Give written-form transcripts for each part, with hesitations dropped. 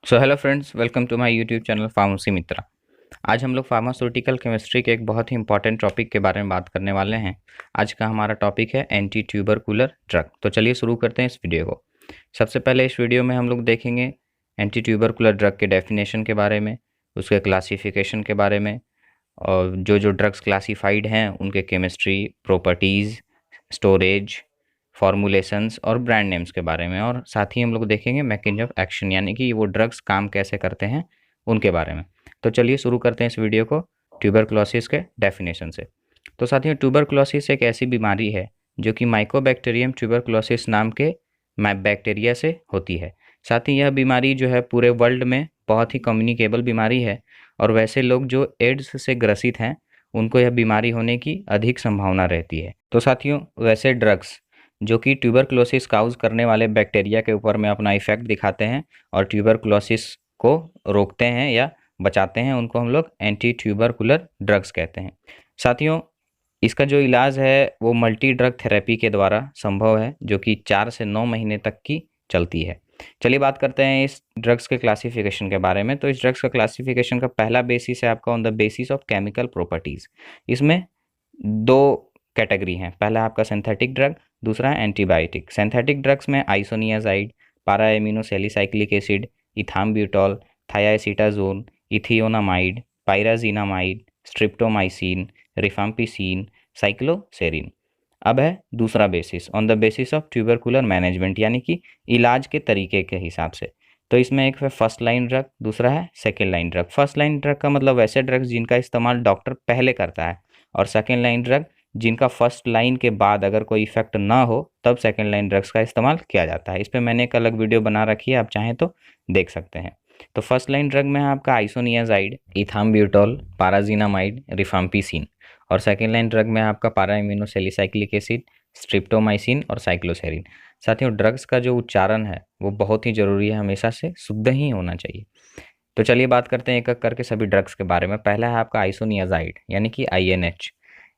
So hello friends, welcome to my YouTube channel pharmacy Mitra. आज हम लोग फार्मास्यूटिकल केमिस्ट्री के एक बहुत ही इंपॉर्टेंट टॉपिक के बारे में बात करने वाले हैं। आज का हमारा टॉपिक है एंटी ट्यूबरकुलर ड्रग। तो चलिए शुरू करते हैं इस वीडियो को। सबसे पहले इस वीडियो में हम लोग देखेंगे एंटी ट्यूबरकुलर ड्रग के डेफिनेशन के बारे में, उसके क्लासिफिकेशन के बारे में, और जो ड्रग्स क्लासिफाइड हैं उनके केमिस्ट्री, प्रॉपर्टीज़, स्टोरेज, फॉर्मूलेशंस और ब्रांड नेम्स के बारे में, और साथ ही हम लोग देखेंगे मैकेनिज्म ऑफ एक्शन, यानी कि वो ड्रग्स काम कैसे करते हैं उनके बारे में। तो चलिए शुरू करते हैं इस वीडियो को ट्यूबरकुलोसिस के डेफिनेशन से। तो साथियों, ट्यूबरकुलोसिस एक ऐसी बीमारी है जो कि माइकोबैक्टीरियम ट्यूबरकुलोसिस नाम के बैक्टीरिया से होती है। साथ ही यह बीमारी जो है पूरे वर्ल्ड में बहुत ही कम्युनिकेबल बीमारी है, और वैसे लोग जो एड्स से ग्रसित हैं उनको यह बीमारी होने की अधिक संभावना रहती है। तो साथियों, वैसे ड्रग्स जो कि ट्यूबरकुलोसिस काउज करने वाले बैक्टीरिया के ऊपर में अपना इफेक्ट दिखाते हैं और ट्यूबरकुलोसिस को रोकते हैं या बचाते हैं, उनको हम लोग एंटी ट्यूबरकुलर ड्रग्स कहते हैं। साथियों, इसका जो इलाज है वो मल्टी ड्रग थेरेपी के द्वारा संभव है, जो कि 4 से 9 महीने तक की चलती है। चलिए बात करते हैं इस ड्रग्स के क्लासिफिकेशन के बारे में। तो इस ड्रग्स का क्लासिफिकेशन का पहला बेसिस है आपका on the basis of chemical properties. इसमें 2 कैटेगरी हैं। पहला है आपका सिंथेटिक ड्रग, दूसरा है एंटीबायोटिक। सिंथेटिक ड्रग्स में isoniazid, para aminosalicylic acid, ethambutol, thiacetazone, ethionamide, pyrazinamide, streptomycin, rifampicin, cycloserine. अब है दूसरा basis on the basis of tubercular management, यानी कि इलाज के तरीके के हिसाब से। तो इसमें एक है फर्स्ट लाइन ड्रग, दूसरा है second line drug. First line drug का मतलब वैसे ड्रग्स जिनका इस्तेमाल डॉक्टर पहले करता है, और सेकेंड लाइन ड्रग जिनका फर्स्ट लाइन के बाद अगर कोई इफेक्ट ना हो तब सेकेंड लाइन ड्रग्स का इस्तेमाल किया जाता है। इस पर मैंने एक अलग वीडियो बना रखी है, आप चाहें तो देख सकते हैं। तो फर्स्ट लाइन ड्रग में है आपका आइसोनियाजाइड, इथाम्ब्यूटॉल, पाराजीनामाइड, रिफाम्पिसिन। और सेकेंड लाइन ड्रग में है आपका पारा एमिनोसैलिसाइक्लिक एसिड, स्ट्रिप्टोमाइसिन और साइक्लोसेरिन। साथियों, ड्रग्स का जो उच्चारण है वो बहुत ही जरूरी है, हमेशा से शुद्ध ही होना चाहिए। तो चलिए बात करते हैं एक एक करके सभी ड्रग्स के बारे में। पहला है आपका आइसोनियाजाइड, यानी कि INH।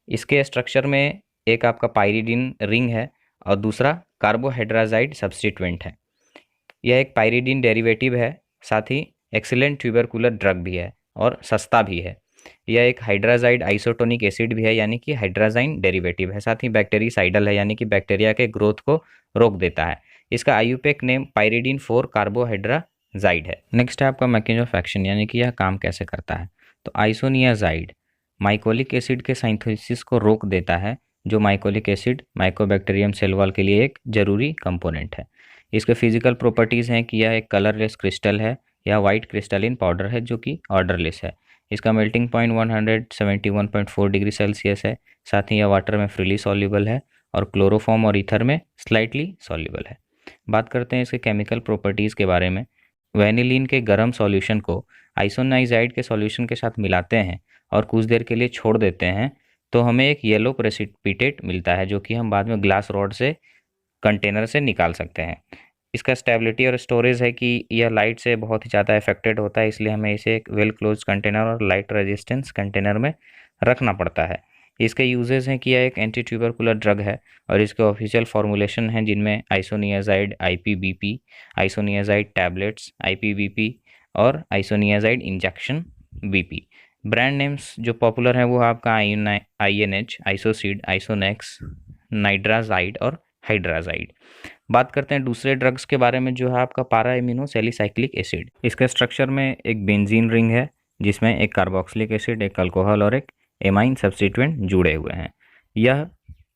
इसके स्ट्रक्चर में एक आपका पाइरिडिन रिंग है और दूसरा कार्बोहाइड्राजाइड सब्स्टिट्यूएंट है। यह एक पाइरिडिन डेरिवेटिव है, साथ ही एक्सीलेंट ट्यूबरकुलर ड्रग भी है और सस्ता भी है। यह एक हाइड्राजाइड आइसोटोनिक एसिड भी है, यानी कि हाइड्राजाइन डेरिवेटिव है। साथ ही बैक्टीरिसाइडल है, यानी कि बैक्टीरिया के ग्रोथ को रोक देता है। इसका आईयूपीएक नेम पाइरिडिन 4 कार्बोहाइड्राजाइड है। नेक्स्ट है आपका मैकेनिज्म ऑफ एक्शन, यानी कि यह काम कैसे करता है। तो आइसोनियाजाइड माइकोलिक एसिड के साइंथेसिस को रोक देता है, जो mycolic acid mycobacterium cell wall के लिए एक जरूरी कंपोनेंट है। इसके फिजिकल प्रॉपर्टीज़ हैं कि यह एक कलरलेस क्रिस्टल है या वाइट क्रिस्टलिन पाउडर है जो कि ऑर्डरलेस है। इसका मेल्टिंग पॉइंट 171.4 डिग्री सेल्सियस है। साथ ही यह वाटर में फ्रीली सॉल्युबल है और क्लोरोफॉर्म और ईथर में स्लाइटली सॉल्युबल है। बात करते हैं इसके केमिकल प्रॉपर्टीज़ के बारे में। वेनिलीन के गर्म सॉल्यूशन को आइसोनाइजाइड के सॉल्यूशन के साथ मिलाते हैं और कुछ देर के लिए छोड़ देते हैं, तो हमें एक येलो प्रेसिपिटेट मिलता है, जो कि हम बाद में ग्लास रॉड से कंटेनर से निकाल सकते हैं। इसका स्टेबिलिटी और स्टोरेज है कि यह लाइट से बहुत ही ज़्यादा अफेक्टेड होता है, इसलिए हमें इसे एक वेल क्लोज कंटेनर और लाइट रेजिस्टेंस कंटेनर में रखना पड़ता है। इसके यूजेस हैं कि यह एक एंटी ट्यूबरकुलर ड्रग है और इसके ऑफिशियल फॉर्मुलेशन हैं जिनमें isoniazid IPBP, isoniazid tablets IPBP और isoniazid injection BP। Brand names जो पॉपुलर हैं वो आपका INH, आइसोसिड, आइसोनेक्स, नाइट्राजाइड और हाइड्राजाइड। बात करते हैं दूसरे ड्रग्स के बारे में, जो है आपका पारा एमिनोसैलिसाइक्लिक एसिड। इसके स्ट्रक्चर में एक बेंजीन रिंग है जिसमें एक कार्बोक्सिलिक एसिड, एक अल्कोहल और एक एमाइन सब्स्टिट्यूएंट जुड़े हुए हैं। यह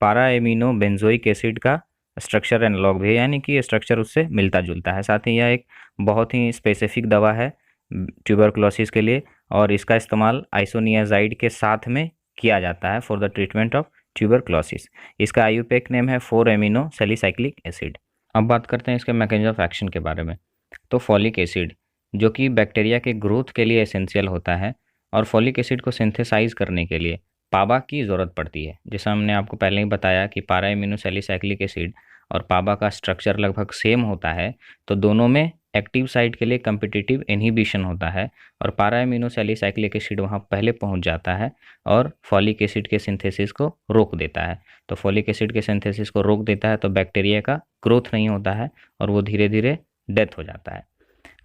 पारा एमिनो बेंजोइक एसिड का स्ट्रक्चर एनालॉग भी है, यानी कि स्ट्रक्चर उससे मिलता जुलता है। साथ ही यह एक बहुत ही स्पेसिफिक दवा है ट्यूबरकुलोसिस के लिए, और इसका इस्तेमाल आइसोनियाजाइड के साथ में किया जाता है for the treatment of tuberculosis. इसका आईयूपीएक नेम है 4 एमिनो सैलिसाइक्लिक एसिड। अब बात करते हैं इसके मैकेनिज्म ऑफ एक्शन के बारे में। तो फॉलिक एसिड जो कि बैक्टीरिया के ग्रोथ के लिए एसेंशियल होता है, और फॉलिक एसिड को सिंथेसाइज करने के लिए पाबा की ज़रूरत पड़ती है। जैसा हमने आपको पहले ही बताया कि पारा एमिनोसैलिसाइक्लिक एसिड और पाबा का स्ट्रक्चर लगभग सेम होता है, तो दोनों में एक्टिव साइट के लिए कम्पिटिटिव इनहिबिशन होता है, और पारा एमिनोसैलिसाइक्लिक एसिड वहाँ पहले पहुँच जाता है और फॉलिक एसिड के सिंथेसिस को रोक देता है। तो फॉलिक एसिड के सिंथेसिस को रोक देता है तो बैक्टीरिया का ग्रोथ नहीं होता है और वो धीरे धीरे डेथ हो जाता है।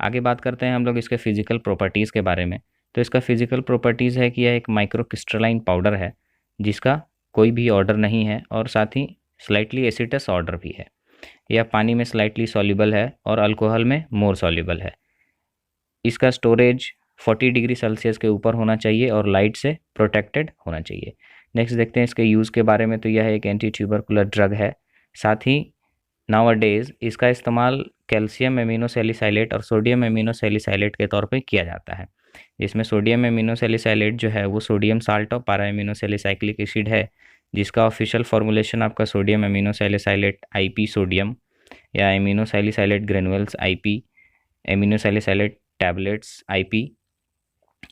आगे बात करते हैं हम लोग इसके फिजिकल प्रॉपर्टीज़ के बारे में। तो इसका फिजिकल प्रॉपर्टीज़ है कि यह एक माइक्रो क्रिस्टलाइन पाउडर है जिसका कोई भी ऑर्डर नहीं है और साथ ही स्लाइटली एसिडस ऑर्डर भी है। यह पानी में स्लाइटली सॉल्युबल है और अल्कोहल में मोर सॉल्युबल है। इसका स्टोरेज 40 डिग्री सेल्सियस के ऊपर होना चाहिए और लाइट से प्रोटेक्टेड होना चाहिए। नेक्स्ट देखते हैं इसके यूज़ के बारे में। तो यह एक एंटी ट्यूबरकुलर ड्रग है। साथ ही नाउअडेज इसका इस्तेमाल कैल्शियम एमिनोसैलिसाइलेट और सोडियम एमिनोसैलिसाइलेट के तौर पे किया जाता है, जिसमें सोडियम एमिनोसैलिसाइलेट जो है वो सोडियम साल्ट और पारा एमिनोसैलिसाइक्लिक एसिड है, जिसका ऑफिशियल फॉर्मुलेशन आपका सोडियम एमिनोसैलिसाइलेट आईपी सोडियम या एमिनोसैलिसाइलेट ग्रेनुअल्स आईपी, एमिनोसैलिसाइलेट टैबलेट्स आईपी।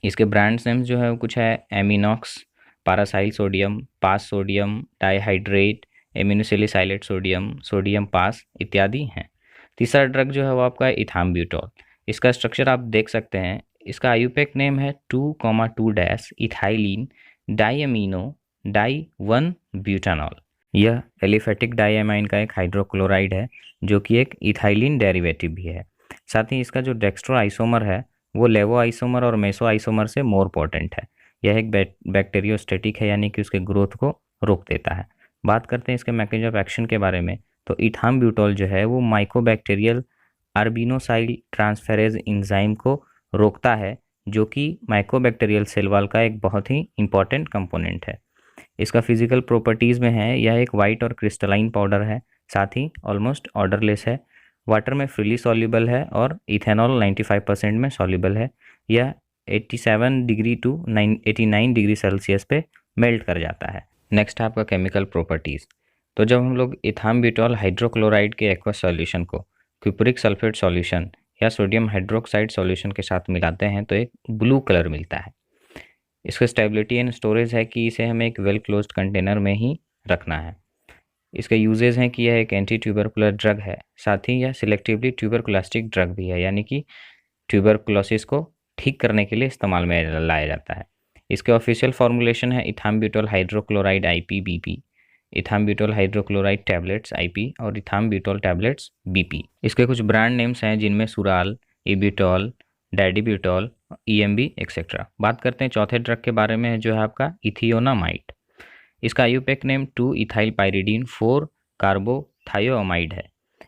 इसके ब्रांड्स नेम्स जो है वो कुछ है एमिनॉक्स, पारासाइल सोडियम, पास सोडियम डाइहाइड्रेट, एमिनोसैलिसाइलेट सोडियम, सोडियम पास इत्यादि हैं। तीसरा ड्रग जो है वो आपका इथाम्ब्यूटॉल। इसका स्ट्रक्चर आप देख सकते हैं। इसका आयुपेक नेम है 2,2- इथाइलिन डाइअमीनो डाई 1 ब्यूटानॉल। यह एलिफेटिक डाइअमाइन का एक हाइड्रोक्लोराइड है जो कि एक इथाइलिन डेरिवेटिव भी है। साथ ही इसका जो डेक्स्ट्रो आइसोमर है वो लेवो आइसोमर और मेसो आइसोमर से मोर पोटेंट है। यह एक बैक्टीरियोस्टेटिक है, यानी कि उसके ग्रोथ को रोक देता है। बात करते हैं इसके मैकेनिज्म ऑफ एक्शन के बारे में। तो इथाम्ब्यूटॉल जो है वो माइकोबैक्टीरियल अर्बिनोसाइल ट्रांसफेरेज एंजाइम को रोकता है, जो कि माइकोबैक्टीरियल सेल वॉल का एक बहुत ही इंपॉर्टेंट कंपोनेंट है। इसका फिजिकल प्रॉपर्टीज़ में है यह एक वाइट और क्रिस्टलाइन पाउडर है, साथ ही ऑलमोस्ट ऑर्डरलेस है, वाटर में फ्रीली सॉल्युबल है और इथेनॉल 95% में सॉल्युबल है। यह 87 डिग्री टू 89 डिग्री सेल्सियस पे मेल्ट कर जाता है। नेक्स्ट है आपका केमिकल प्रॉपर्टीज़। तो जब हम लोग इथाम्ब्यूटॉल हाइड्रोक्लोराइड के एक्वा सॉल्यूशन को क्यूपरिक सल्फेट सॉल्यूशन या सोडियम हाइड्रोक्साइड सॉल्यूशन के साथ मिलाते हैं तो एक ब्लू कलर मिलता है। इसका स्टेबिलिटी एंड स्टोरेज है कि इसे हमें एक वेल क्लोज्ड कंटेनर में ही रखना है। इसके यूजेस हैं कि यह एक एंटी ट्यूबरकुलर ड्रग है, साथ ही यह सिलेक्टिवली ट्यूबरकुलास्टिक ड्रग भी है, यानी कि ट्यूबरकुलोसिस को ठीक करने के लिए इस्तेमाल में लाया जाता है। इसके ऑफिशियल फॉर्मुलेशन है ethambutol hydrochloride IPBP, ethambutol hydrochloride tablets IP और इथाम्ब्यूटॉल टैबलेट्स BP। इसके कुछ ब्रांड नेम्स हैं जिनमें सुराल, इब्यूटॉल, डैडिब्यूटॉल, EMB एक्सेट्रा। बात करते हैं चौथे ड्रग के बारे में, जो है आपका इथियोनामाइड। इसका आयुपेक नेम 2 इथाइल पायरिडीन 4 कार्बोथायोअमाइड है।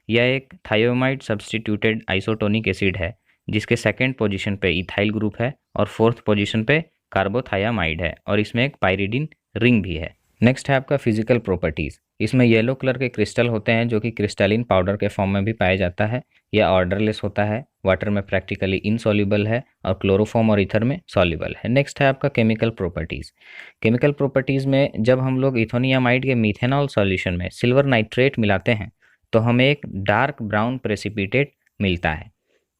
यह एक थायोमाइड सब्सटीट्यूटेड आइसोटोनिक एसिड है जिसके सेकंड पोजीशन पे इथाइल ग्रुप है और फोर्थ पोजीशन पे कार्बोथायामाइड है और इसमें एक पायरिडीन रिंग भी है। नेक्स्ट है आपका फिजिकल प्रॉपर्टीज़। इसमें येलो कलर के क्रिस्टल होते हैं जो कि क्रिस्टलिन पाउडर के फॉर्म में भी पाया जाता है। यह ऑर्डरलेस होता है, वाटर में प्रैक्टिकली इनसॉल्युबल है और क्लोरोफॉर्म और ईथर में सॉल्युबल है। नेक्स्ट है आपका केमिकल प्रॉपर्टीज़। केमिकल प्रॉपर्टीज़ में जब हम लोग इथोनियामाइड के मिथेनॉल सॉल्यूशन में सिल्वर नाइट्रेट मिलाते हैं तो हमें एक डार्क ब्राउन प्रेसिपिटेट मिलता है।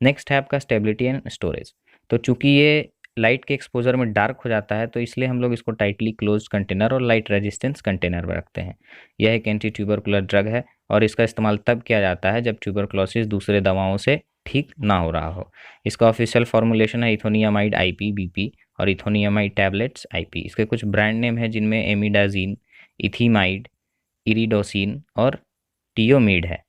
नेक्स्ट है आपका स्टेबिलिटी एंड स्टोरेज। तो चूंकि ये लाइट के एक्सपोजर में डार्क हो जाता है तो इसलिए हम लोग इसको टाइटली क्लोज्ड कंटेनर और लाइट रेजिस्टेंस कंटेनर में रखते हैं। यह एक एंटी ट्यूबरकुलर ड्रग है और इसका इस्तेमाल तब किया जाता है जब ट्यूबरकुलोसिस दूसरे दवाओं से ठीक ना हो रहा हो। इसका ऑफिशियल फॉर्मुलेशन है इथोनियामाइड IPBP और इथोनियामाइड टैबलेट्स IP। इसके कुछ ब्रांड नेम है जिनमें एमिडाजीन, इथीमाइड, इरिडोसिन और टियोमिड है।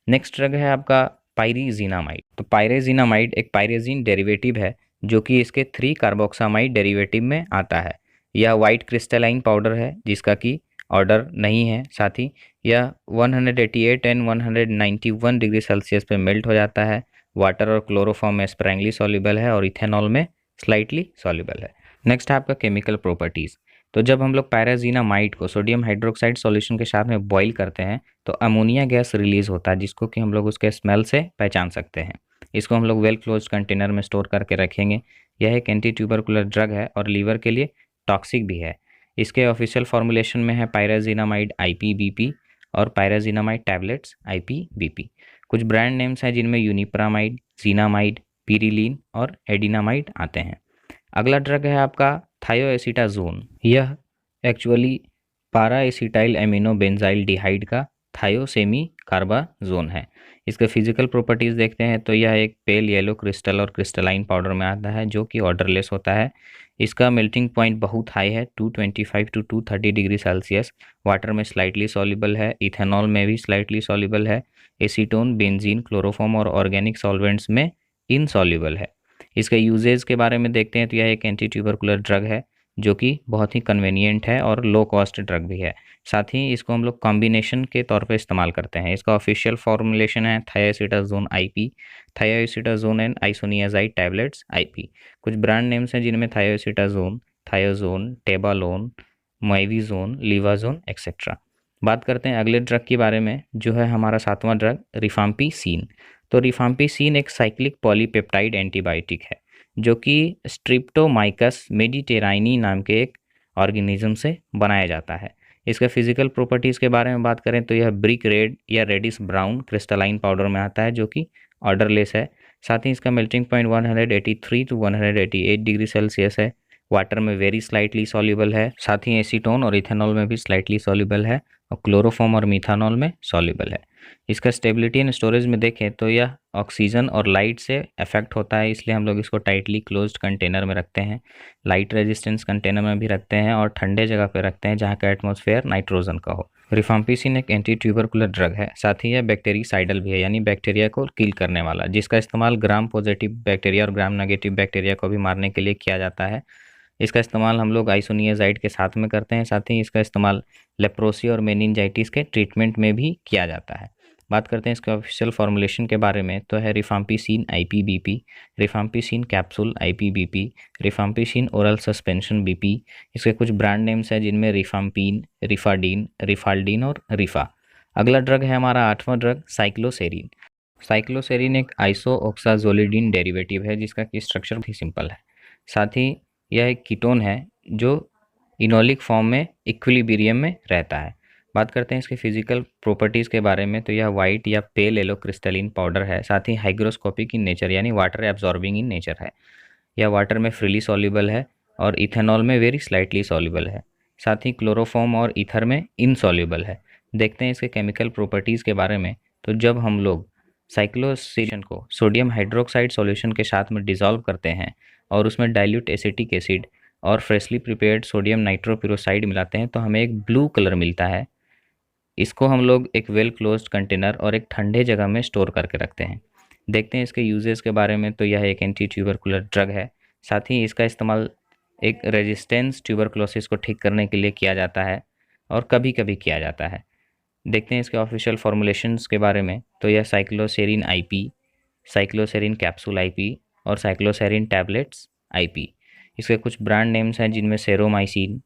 नेक्स्ट ड्रग है आपका पायरेजिनामाइड। तो पायरेजिनामाइड एक पायरेजिन डेरिवेटिव है जो कि इसके 3 कार्बोक्सामाइड डेरिवेटिव में आता है। यह वाइट क्रिस्टलाइन पाउडर है जिसका कि ऑर्डर नहीं है। साथ ही यह 188 एंड 191 डिग्री सेल्सियस पे मेल्ट हो जाता है। वाटर और क्लोरोफॉर्म में स्प्रैंगली सॉल्युबल है और इथेनॉल में स्लाइटली सॉल्युबल है। नेक्स्ट है आपका केमिकल प्रॉपर्टीज़। तो जब हम लोग पायरेजिनामाइड को सोडियम हाइड्रोक्साइड सॉल्यूशन के साथ में बॉईल करते हैं तो अमोनिया गैस रिलीज होता है जिसको कि हम लोग उसके स्मेल से पहचान सकते हैं। इसको हम लोग वेल क्लोज कंटेनर में स्टोर करके रखेंगे। यह एक एंटी ट्यूबरकुलर ड्रग है और लीवर के लिए टॉक्सिक भी है। इसके ऑफिशियल फॉर्मुलेशन में है पायरेजिनामाइड IPBP और पायरेजिनामाइड टैबलेट्स IPBP। कुछ ब्रांड नेम्स हैं जिनमें यूनिप्रामाइड, जीनामाइड, पिरिलीन और एडिनामाइड आते हैं। अगला ड्रग है आपका थायोएसिटाजोन। यह एक्चुअली पारा एसिटाइल एमिनो बेंजाइल डिहाइड का थायोसेमी कार्बाजोन है। इसके फिजिकल प्रॉपर्टीज़ देखते हैं तो यह एक पेल येलो क्रिस्टल और क्रिस्टलाइन पाउडर में आता है जो कि ऑर्डरलेस होता है। इसका मेल्टिंग पॉइंट बहुत हाई है 225 टू 230 डिग्री सेल्सियस। वाटर में स्लाइटली सॉल्युबल है, इथेनॉल में भी स्लाइटली सॉल्युबल है, एसीटोन, बेंजीन, क्लोरोफॉर्म और ऑर्गेनिक सॉल्वेंट्स में इनसॉल्युबल है। इसके यूजेस के बारे में देखते हैं तो यह एक एंटी ट्यूबरकुलर ड्रग है जो कि बहुत ही कन्वीनियंट है और लो कॉस्ट ड्रग भी है। साथ ही इसको हम लोग कॉम्बिनेशन के तौर पे इस्तेमाल करते हैं। इसका ऑफिशियल फॉर्मुलेशन है thiacetazone IP, thiacetazone and isoniazid tablets IP. कुछ ब्रांड नेम्स हैं जिनमें थायोसिटाजोन, थायोजोन, टेबालोन, माइविजोन, लीवाजोन एक्सेट्रा। बात करते हैं अगले ड्रग के बारे में जो है हमारा सातवां ड्रग रिफाम्पिसिन। तो रिफाम्पिसिन एक साइक्लिक पॉलीपेप्टाइड एंटीबायोटिक है जो कि स्ट्रिप्टोमाइकस मेडिटेराइनी नाम के एक ऑर्गेनिज्म से बनाया जाता है। इसका फिजिकल प्रॉपर्टीज़ के बारे में बात करें तो यह ब्रिक रेड या रेडिश ब्राउन क्रिस्टलाइन पाउडर में आता है जो कि ऑर्डरलेस है। साथ ही इसका melting point 183 to 188 degree Celsius है। वाटर में वेरी स्लाइटली सॉल्युबल है। साथ ही एसीटोन और इथेनॉल में भी स्लाइटली सॉल्युबल है और क्लोरोफॉर्म और मिथानॉल में सॉल्युबल है। इसका स्टेबिलिटी एंड स्टोरेज में देखें तो यह ऑक्सीजन और लाइट से अफेक्ट होता है, इसलिए हम लोग इसको टाइटली क्लोज्ड कंटेनर में रखते हैं। लाइट रेजिस्टेंस कंटेनर में भी रखते हैं और ठंडे जगह पर रखते हैं जहाँ का एटमॉस्फेयर नाइट्रोजन का हो। रिफाम्पिसिन एक एंटी ट्यूबरकुलर ड्रग है। साथ ही यह बैक्टीरिसाइडल भी है यानी बैक्टीरिया को किल करने वाला, जिसका इस्तेमाल ग्राम पॉजिटिव बैक्टीरिया और ग्राम नेगेटिव बैक्टीरिया को भी मारने के लिए किया जाता है। इसका इस्तेमाल हम लोग आइसोनियाजाइड के साथ में करते हैं। साथ ही इसका इस्तेमाल लेप्रोसी और मेनिनजाइटिस के ट्रीटमेंट में भी किया जाता है। बात करते हैं इसके ऑफिशियल फॉर्मुलेशन के बारे में तो है rifampicin IP BP, rifampicin capsule IP BP, rifampicin oral suspension BP. इसके कुछ ब्रांड नेम्स हैं जिनमें रिफाम्पिन, रिफाडीन, रिफाल्डीन और रिफा। अगला ड्रग है हमारा आठवां ड्रग साइक्लोसेरिन। साइक्लोसेरिन एक आइसोऑक्साजोलिडीन डेरिवेटिव है जिसका कि स्ट्रक्चर बहुत ही सिंपल है। साथ ही यह एक कीटोन है जो इनोलिक फॉर्म में इक्विलिब्रियम में रहता है। बात करते हैं इसके फिजिकल प्रॉपर्टीज़ के बारे में तो यह वाइट या पेल येलो क्रिस्टलिन पाउडर है। साथ ही हाइग्रोस्कोपिक इन नेचर यानी वाटर एब्जॉर्बिंग इन नेचर है। यह वाटर में फ्रीली सॉल्युबल है और इथेनॉल में वेरी स्लाइटली सॉल्युबल है। साथ ही क्लोरोफॉर्म और ईथर में इनसॉल्युबल है। देखते हैं इसके केमिकल प्रॉपर्टीज़ के बारे में तो जब हम लोग साइक्लोसेरिन को सोडियम हाइड्रोक्साइड सॉल्यूशन के साथ में डिसॉल्व करते हैं और उसमें डाइल्यूट एसिटिक एसिड और फ्रेशली प्रिपेयर्ड सोडियम नाइट्रोपिरोसाइड मिलाते हैं तो हमें एक ब्लू कलर मिलता है। इसको हम लोग एक वेल क्लोज्ड कंटेनर और एक ठंडे जगह में स्टोर करके रखते हैं। देखते हैं इसके यूजेस के बारे में तो यह एक एंटी ट्यूबरकुलर ड्रग है। साथ ही इसका इस्तेमाल एक रेजिस्टेंस ट्यूबरकुलोसिस को ठीक करने के लिए किया जाता है और कभी कभी किया जाता है। देखते हैं इसके ऑफिशियल फॉर्मुलेशंस के बारे में तो यह cycloserine IP, cycloserine capsule IP और साइक्लोसेरिन टैबलेट्स आईपी। इसके कुछ ब्रांड नेम्स हैं जिनमें सेरोमाइसिन,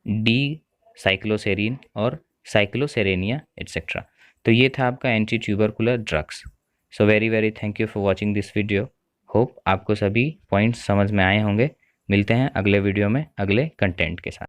डी साइक्लोसेरिन और साइक्लोसेरेनिया एट्सेट्रा। तो ये था आपका anti tubercular drugs. So very very thank you for watching this video. Hope आपको सभी पॉइंट्स समझ में आए होंगे। मिलते हैं अगले वीडियो में अगले कंटेंट के साथ।